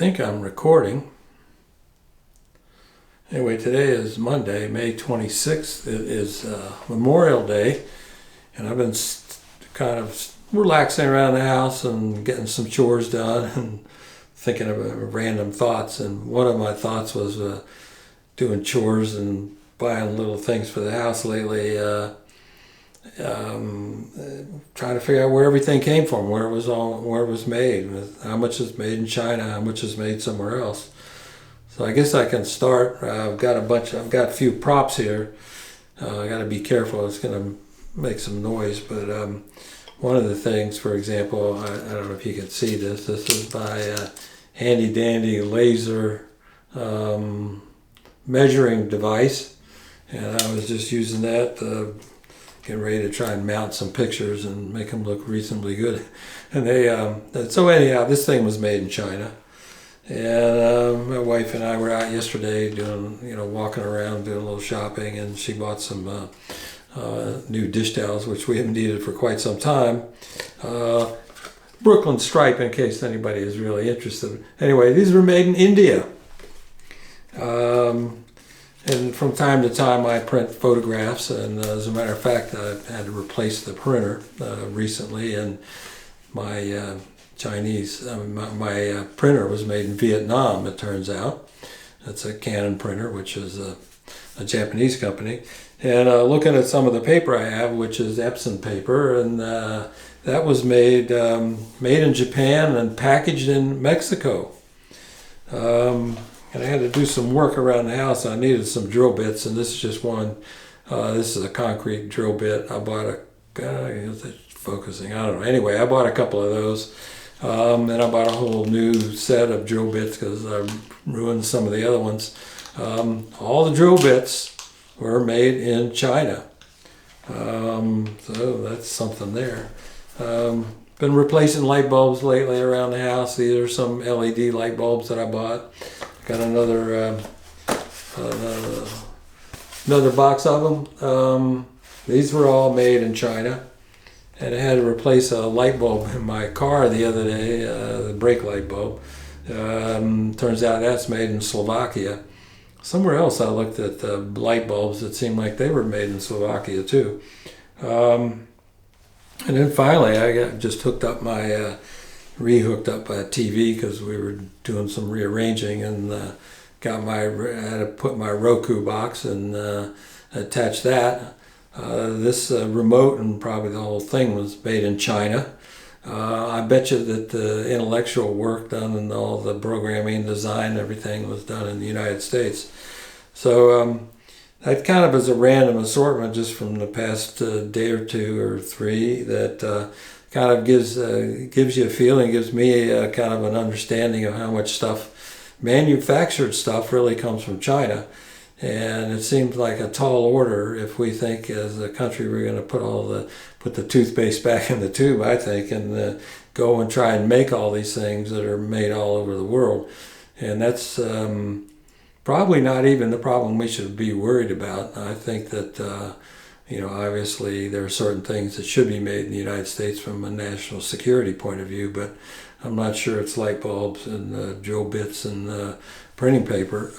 think I'm recording. Anyway, today is Monday, May 26th. It is Memorial Day, and I've been kind of relaxing around the house and getting some chores done and thinking of random thoughts. And one of my thoughts was doing chores and buying little things for the house lately, trying to figure out where everything came from, where it was made, how much is made in China, how much is made somewhere else. So I guess I can start. I've got a few props here. I got to be careful. It's going to make some noise, but one of the things, for example, I don't know if you can see this. This is my handy dandy laser measuring device, and I was just using that, getting ready to try and mount some pictures and make them look reasonably good. And so anyhow, this thing was made in China. And my wife and I were out yesterday walking around, doing a little shopping, and she bought some new dish towels, which we haven't needed for quite some time. Brooklyn Stripe, in case anybody is really interested. Anyway, these were made in India. And from time to time I print photographs, and as a matter of fact, I've had to replace the printer recently, and my my printer was made in Vietnam, it turns out. It's a Canon printer, which is a Japanese company. And looking at some of the paper I have, which is Epson paper, and that was made in Japan and packaged in Mexico. And I had to do some work around the house. I needed some drill bits, and this is just one. This is a concrete drill bit. I bought focusing, I don't know. Anyway, I bought a couple of those. And I bought a whole new set of drill bits because I ruined some of the other ones. All the drill bits were made in China. So that's something there. Been replacing light bulbs lately around the house. These are some LED light bulbs that I bought. Got another box of them. These were all made in China. And I had to replace a light bulb in my car the other day, the brake light bulb. Turns out that's made in Slovakia. Somewhere else I looked at the light bulbs, it seemed like they were made in Slovakia too. And then finally I just rehooked up my TV because we were doing some rearranging, and I had to put my Roku box and attach that. This remote and probably the whole thing was made in China. I bet you that the intellectual work done and all the programming, design, everything was done in the United States. So that kind of is a random assortment just from the past day or two or three that kind of gives you a feeling, gives me a kind of an understanding of how much manufactured stuff really comes from China. And it seems like a tall order if we think as a country we're going to put the toothpaste back in the tube, I think, and go and try and make all these things that are made all over the world. And that's probably not even the problem we should be worried about. I think that, obviously there are certain things that should be made in the United States from a national security point of view, but I'm not sure it's light bulbs and drill bits and printing paper.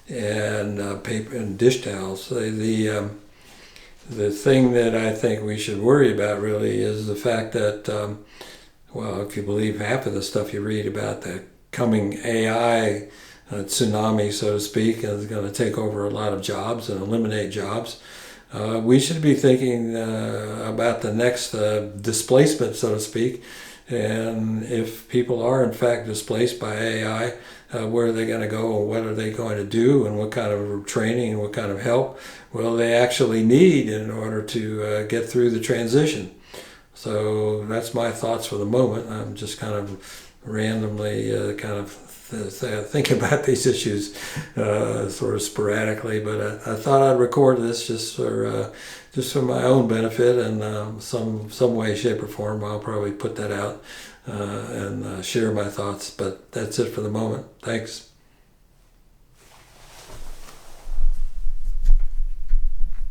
And paper and dish towels. The thing that I think we should worry about really is the fact that, if you believe half of the stuff you read about the coming AI tsunami, so to speak, is going to take over a lot of jobs and eliminate jobs, we should be thinking about the next displacement, so to speak. And if people are in fact displaced by AI, where are they going to go, and what are they going to do, and what kind of training and what kind of help will they actually need in order to get through the transition? So that's my thoughts for the moment. I'm just kind of randomly think about these issues sort of sporadically, but I thought I'd record this just for my own benefit, and some way, shape, or form I'll probably put that out and share my thoughts. But that's it for the moment. Thanks.